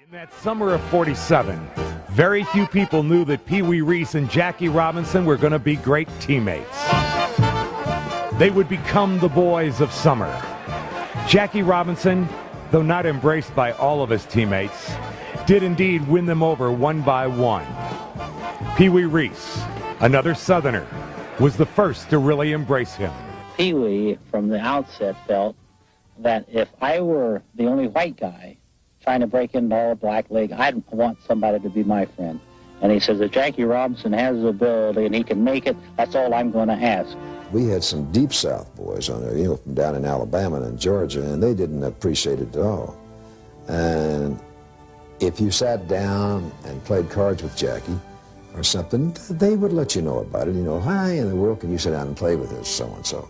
In that summer of '47, very few people knew that Pee Wee Reese and Jackie Robinson were going to be great teammates. They would become the boys of summer. Jackie Robinson, though not embraced by all of his teammates, did indeed win them over one by one. Pee Wee Reese, another Southerner, was the first to really embrace him. Pee Wee, from the outset, felt that if I were the only white guy trying to break into all black league, I'd want somebody to be my friend. And he says, if Jackie Robinson has the ability and he can make it, that's all I'm going to ask. We had some deep South boys on there, from down in Alabama and Georgia, and they didn't appreciate it at all. And if you sat down and played cards with Jackie or something, they would let you know about it. Hi, in the world can you sit down and play with this so-and-so?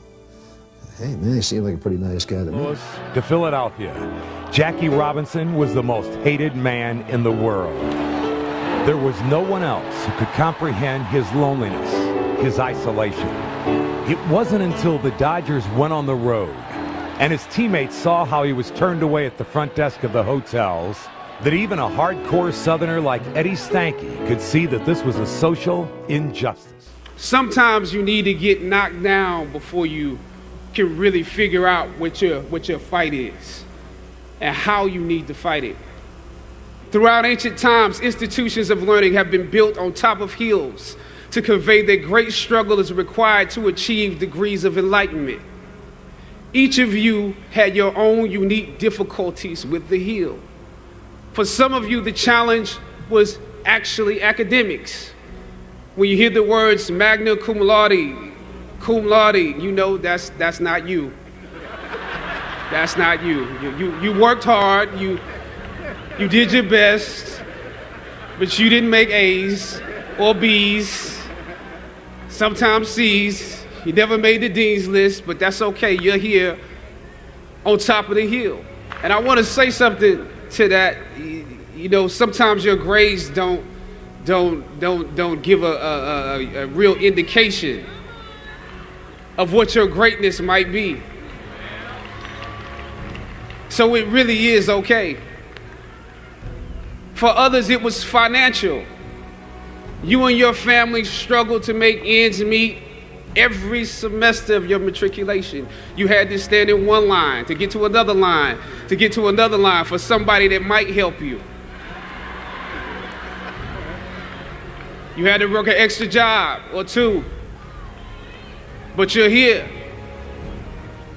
Hey, man, he seemed like a pretty nice guy to me. To Philadelphia, Jackie Robinson was the most hated man in the world. There was no one else who could comprehend his loneliness, his isolation. It wasn't until the Dodgers went on the road and his teammates saw how he was turned away at the front desk of the hotels that even a hardcore Southerner like Eddie Stanky could see that this was a social injustice. Sometimes you need to get knocked down before you can really figure out what your fight is and how you need to fight it. Throughout ancient times, institutions of learning have been built on top of hills to convey that great struggle is required to achieve degrees of enlightenment. Each of you had your own unique difficulties with the hill. For some of you, the challenge was actually academics. When you hear the words magna cum laude, you know that's not you. That's not you. You worked hard, you did your best, but you didn't make A's or B's, sometimes C's. You never made the dean's list, but that's okay. You're here on top of the hill. And I want to say something to that. Sometimes your grades don't give a real indication of what your greatness might be. So it really is okay. For others, it was financial. You and your family struggled to make ends meet every semester of your matriculation. You had to stand in one line to get to another line, to get to another line for somebody that might help you. You had to work an extra job or two. But you're here.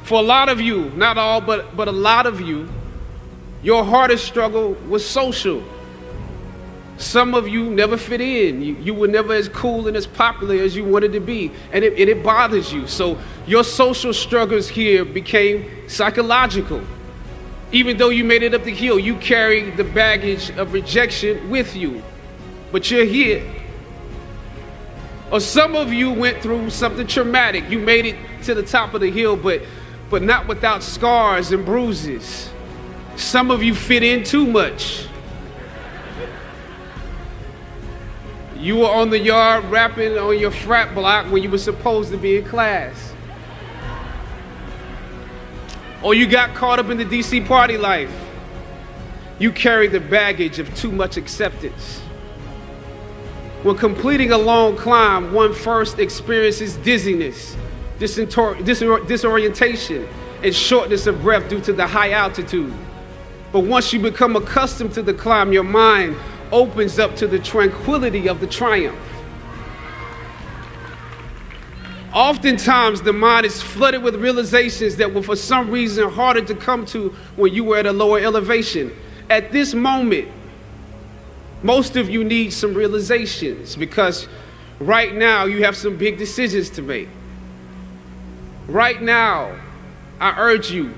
For a lot of you, not all, but a lot of you, your hardest struggle was social. Some of you never fit in. You were never as cool and as popular as you wanted to be, and it bothers you. So your social struggles here became psychological. Even though you made it up the hill, you carry the baggage of rejection with you, but you're here. Or some of you went through something traumatic. You made it to the top of the hill, but not without scars and bruises. Some of you fit in too much. You were on the yard rapping on your frat block when you were supposed to be in class. Or you got caught up in the DC party life. You carry the baggage of too much acceptance. When completing a long climb, one first experiences dizziness, disorientation, and shortness of breath due to the high altitude. But once you become accustomed to the climb, your mind opens up to the tranquility of the triumph. Oftentimes, the mind is flooded with realizations that were for some reason harder to come to when you were at a lower elevation. At this moment, most of you need some realizations because right now you have some big decisions to make. Right now, I urge you,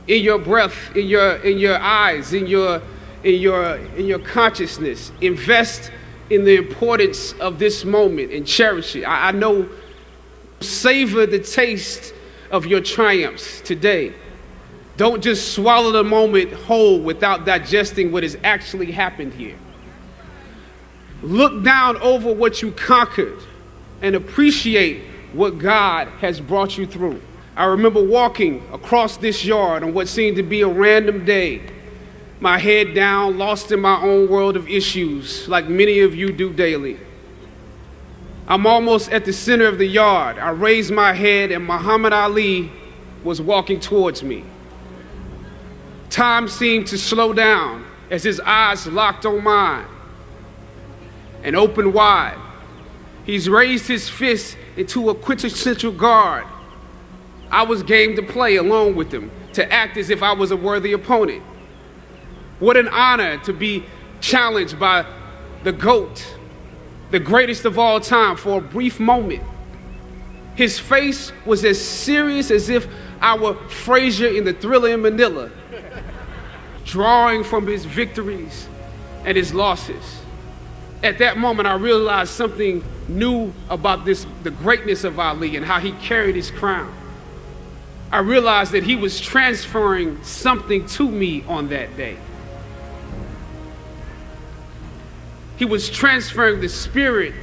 in your breath, in your eyes, in your consciousness, invest in the importance of this moment and cherish it. I know, savor the taste of your triumphs today. Don't just swallow the moment whole without digesting what has actually happened here. Look down over what you conquered and appreciate what God has brought you through. I remember walking across this yard on what seemed to be a random day. my head down, lost in my own world of issues, like many of you do daily. I'm almost at the center of the yard. I raised my head and Muhammad Ali was walking towards me. Time seemed to slow down as his eyes locked on mine and opened wide. He's raised his fist into a quintessential guard. I was game to play along with him, to act as if I was a worthy opponent. What an honor to be challenged by the GOAT, the greatest of all time, for a brief moment. His face was as serious as if I were Frazier in the Thriller in Manila, drawing from his victories and his losses. At that moment, I realized something new about the greatness of Ali and how he carried his crown. I realized that he was transferring something to me on that day. He was transferring the spirit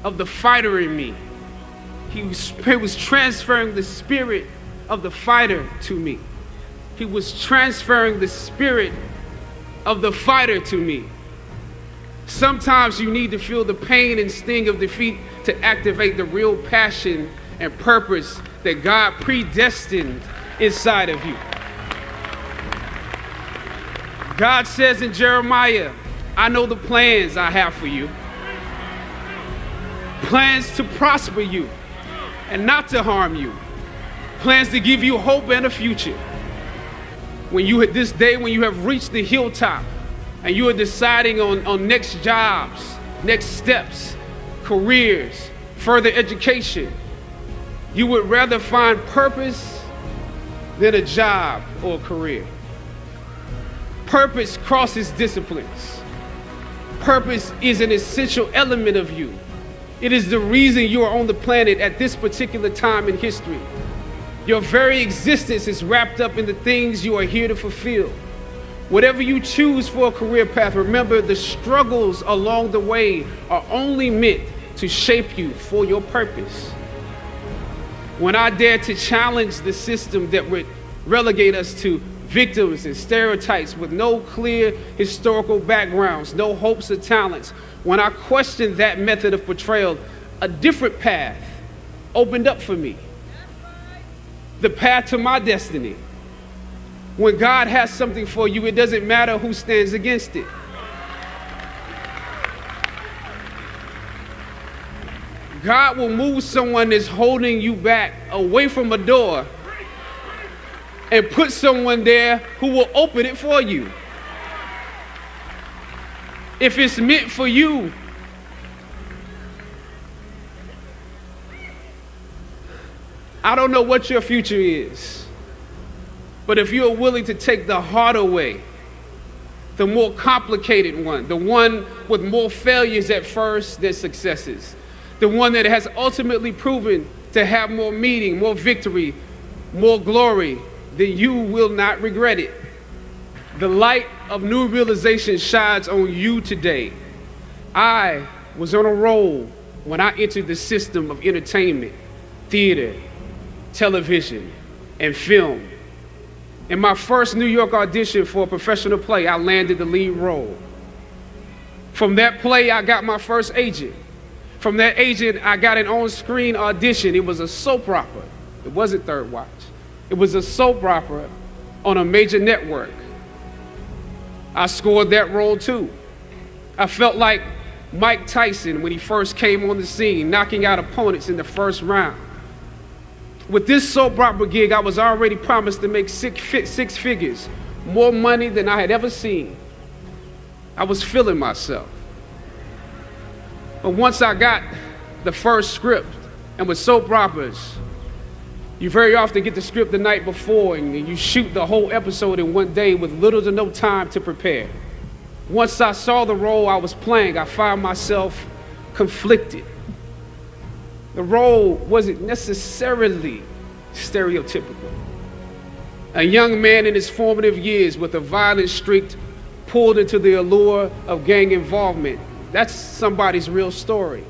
of the fighter in me. He was transferring the spirit of the fighter to me. He was transferring the spirit of the fighter to me. Sometimes you need to feel the pain and sting of defeat to activate the real passion and purpose that God predestined inside of you. God says in Jeremiah, I know the plans I have for you. Plans to prosper you and not to harm you. Plans to give you hope and a future. When you at this day, when you have reached the hilltop and you are deciding on next jobs, next steps, careers, further education, you would rather find purpose than a job or a career. Purpose crosses disciplines. Purpose is an essential element of you. It is the reason you are on the planet at this particular time in history. Your very existence is wrapped up in the things you are here to fulfill. Whatever you choose for a career path, remember the struggles along the way are only meant to shape you for your purpose. When I dare to challenge the system that would relegate us to victims and stereotypes with no clear historical backgrounds, no hopes or talents, when I questioned that method of portrayal, a different path opened up for me. The path to my destiny. When God has something for you, it doesn't matter who stands against it. God will move someone that's holding you back away from a door and put someone there who will open it for you. If it's meant for you, I don't know what your future is, but if you're willing to take the harder way, the more complicated one, the one with more failures at first than successes, the one that has ultimately proven to have more meaning, more victory, more glory, then you will not regret it. The light of new realization shines on you today. I was on a roll when I entered the system of entertainment, theater, television, and film. In my first New York audition for a professional play, I landed the lead role. From that play, I got my first agent. From that agent, I got an on-screen audition. It was a soap opera. It wasn't Third Watch. It was a soap opera on a major network. I scored that role too. I felt like Mike Tyson when he first came on the scene, knocking out opponents in the first round. With this soap opera gig, I was already promised to make six figures, more money than I had ever seen. I was feeling myself. But once I got the first script, and with soap operas, you very often get the script the night before and you shoot the whole episode in one day with little to no time to prepare. Once I saw the role I was playing, I found myself conflicted. The role wasn't necessarily stereotypical. A young man in his formative years with a violent streak pulled into the allure of gang involvement. That's somebody's real story.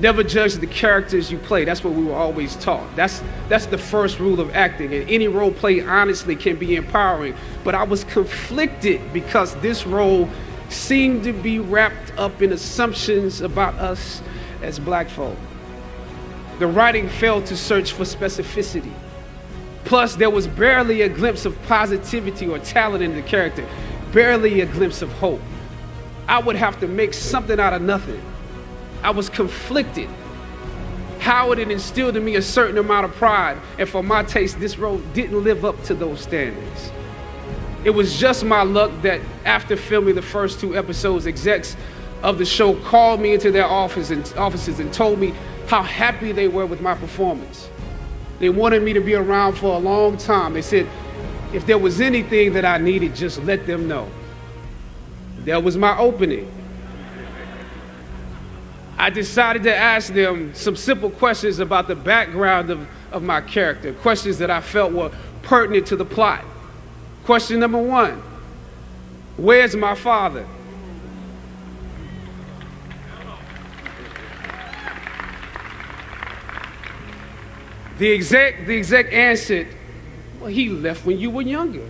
Never judge the characters you play. That's what we were always taught. That's the first rule of acting. And any role play, honestly, can be empowering. But I was conflicted because this role seemed to be wrapped up in assumptions about us as black folk. The writing failed to search for specificity. Plus, there was barely a glimpse of positivity or talent in the character, barely a glimpse of hope. I would have to make something out of nothing. I was conflicted. Howard had instilled in me a certain amount of pride, and for my taste, this role didn't live up to those standards. It was just my luck that after filming the first 2 episodes, execs of the show called me into their offices and told me how happy they were with my performance. They wanted me to be around for a long time. They said, if there was anything that I needed, just let them know. That was my opening. I decided to ask them some simple questions about the background of my character, questions that I felt were pertinent to the plot. Question number 1, where's my father? The exec answered, well, he left when you were younger.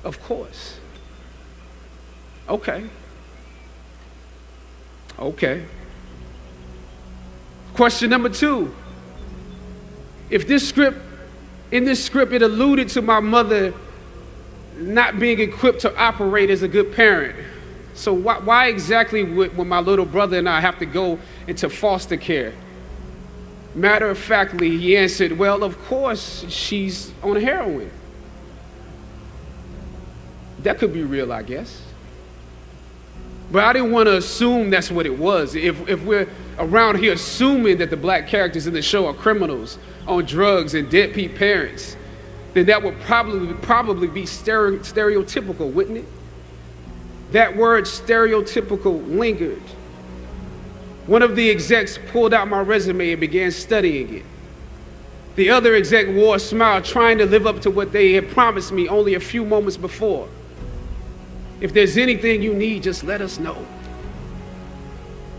Of course. Okay. Question number 2. In this script, it alluded to my mother not being equipped to operate as a good parent. So why exactly would my little brother and I have to go into foster care? Matter of factly, he answered, well, of course, she's on heroin. That could be real, I guess. But I didn't want to assume that's what it was. If we're around here assuming that the black characters in the show are criminals on drugs and deadbeat parents, then that would probably be stereotypical, wouldn't it? That word stereotypical lingered. One of the execs pulled out my resume and began studying it. The other exec wore a smile, trying to live up to what they had promised me only a few moments before. If there's anything you need, just let us know.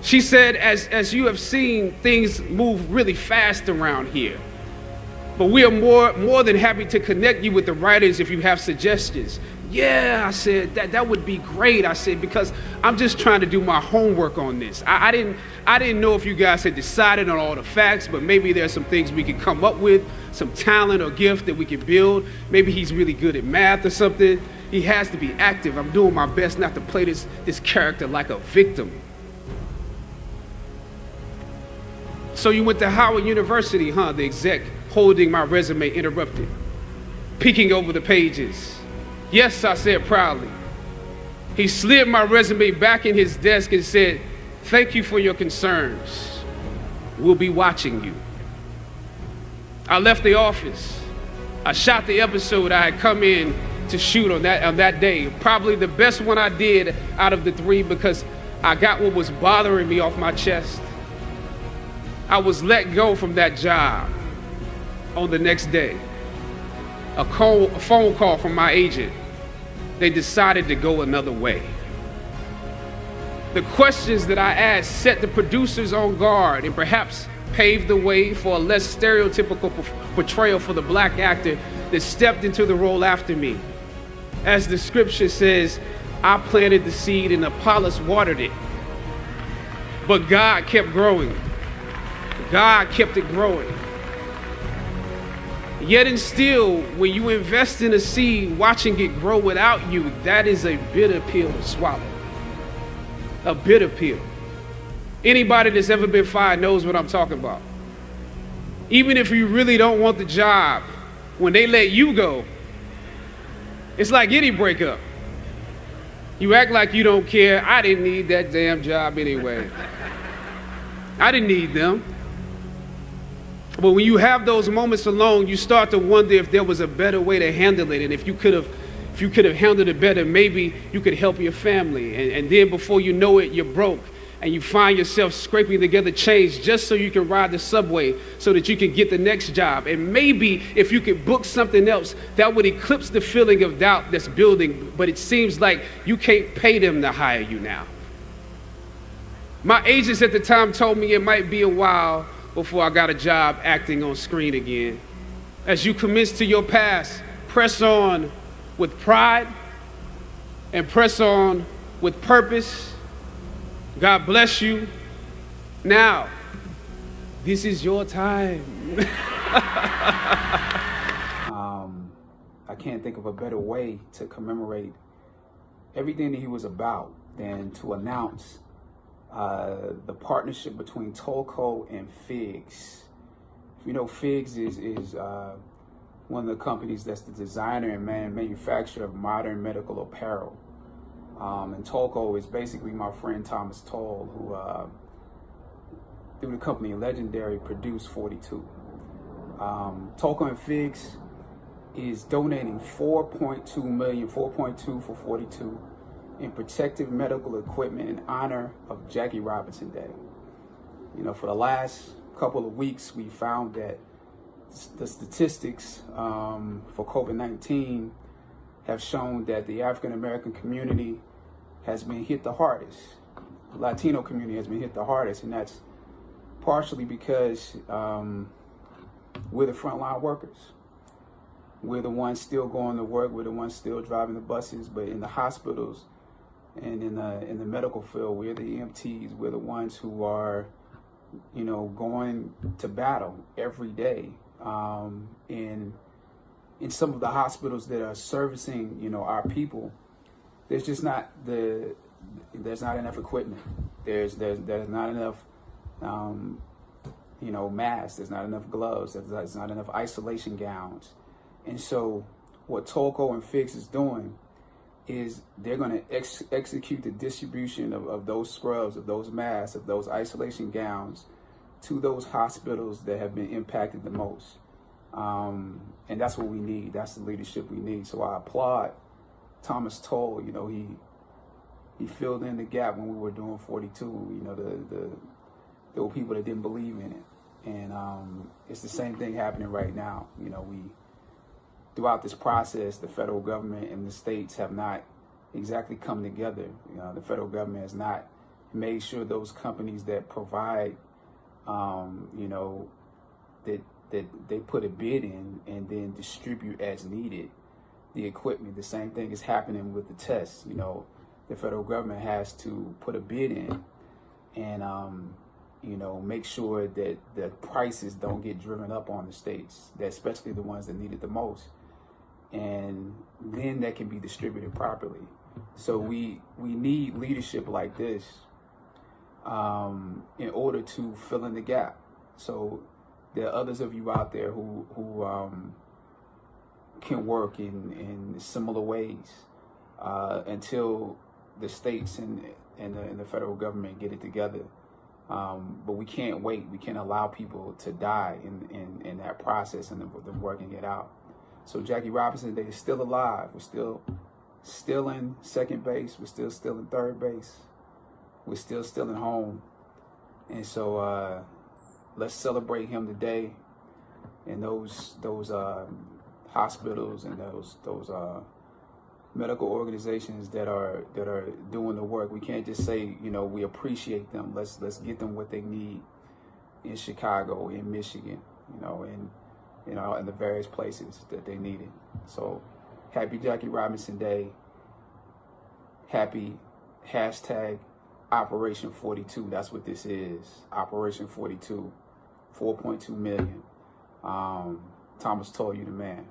She said, as you have seen, things move really fast around here. But we are more than happy to connect you with the writers if you have suggestions. Yeah, I said, that would be great. I said, because I'm just trying to do my homework on this. I didn't know if you guys had decided on all the facts, but maybe there's some things we could come up with, some talent or gift that we could build. Maybe he's really good at math or something. He has to be active. I'm doing my best not to play this character like a victim. So you went to Howard University, huh? The exec holding my resume interrupted, peeking over the pages. Yes, I said proudly. He slid my resume back in his desk and said, thank you for your concerns. We'll be watching you. I left the office. I shot the episode I had come in to shoot on that day. Probably the best one I did out of the 3 because I got what was bothering me off my chest. I was let go from that job on the next day. A phone call from my agent. They decided to go another way. The questions that I asked set the producers on guard and perhaps paved the way for a less stereotypical portrayal for the black actor that stepped into the role after me. As the scripture says, I planted the seed and Apollos watered it. But God kept growing. God kept it growing. Yet and still, when you invest in a seed, watching it grow without you, that is a bitter pill to swallow. A bitter pill. Anybody that's ever been fired knows what I'm talking about. Even if you really don't want the job, when they let you go, it's like any breakup. You act like you don't care. I didn't need that damn job anyway. I didn't need them. But when you have those moments alone, you start to wonder if there was a better way to handle it. And if you could have handled it better, maybe you could help your family. And then before you know it, you're broke. And you find yourself scraping together change just so you can ride the subway so that you can get the next job. And maybe if you could book something else, that would eclipse the feeling of doubt that's building. But it seems like you can't pay them to hire you now. My agents at the time told me it might be a while before I got a job acting on screen again. As you commence to your past, press on with pride and press on with purpose. God bless you. Now, this is your time. I can't think of a better way to commemorate everything that he was about than to announce the partnership between Tolco and Figs. If you know, Figs is one of the companies that's the designer and manufacturer of modern medical apparel. And Tolco is basically my friend Thomas Toll, who through the company Legendary produced 42. Tolco and Figs is donating 4.2 million, 4.2 for 42 in protective medical equipment in honor of Jackie Robinson Day. You know, for the last couple of weeks, we found that the statistics for COVID-19 have shown that the African American community has been hit the hardest. The Latino community has been hit the hardest, and that's partially because we're the frontline workers. We're the ones still going to work. We're the ones still driving the buses. But in the hospitals and in the medical field, we're the EMTs. We're the ones who are, you know, going to battle every day. In some of the hospitals that are servicing, you know, our people, there's not enough equipment. There's not enough, you know, masks. There's not enough gloves. There's not enough isolation gowns. And so what Tolco and Figs is doing is they're going to execute the distribution of those scrubs, of those masks, of those isolation gowns to those hospitals that have been impacted the most. And that's what we need. That's the leadership we need. So I applaud Thomas Toll. You know, he filled in the gap when we were doing 42. You know, there were people that didn't believe in it. And it's the same thing happening right now. You know, throughout this process, the federal government and the states have not exactly come together. You know, the federal government has not made sure those companies that provide, you know, that they put a bid in and then distribute as needed the equipment. The same thing is happening with the tests. You know, the federal government has to put a bid in and, you know, make sure that the prices don't get driven up on the states, especially the ones that need it the most. And then that can be distributed properly. So we need leadership like this in order to fill in the gap. So there are others of you out there who can work in similar ways until the states and the federal government get it together. But we can't wait. We can't allow people to die in that process and them working it out. So Jackie Robinson Day is still alive. We're still in second base. We're still in third base. We're still in home. And so let's celebrate him today. And those hospitals and those medical organizations that are doing the work. We can't just say, you know, we appreciate them. Let's get them what they need in Chicago, in Michigan, you know, in the various places that they need it. So happy Jackie Robinson Day. Happy hashtag Operation 42. That's what this is. Operation 42. 4.2 million. Thomas Toll, you the man.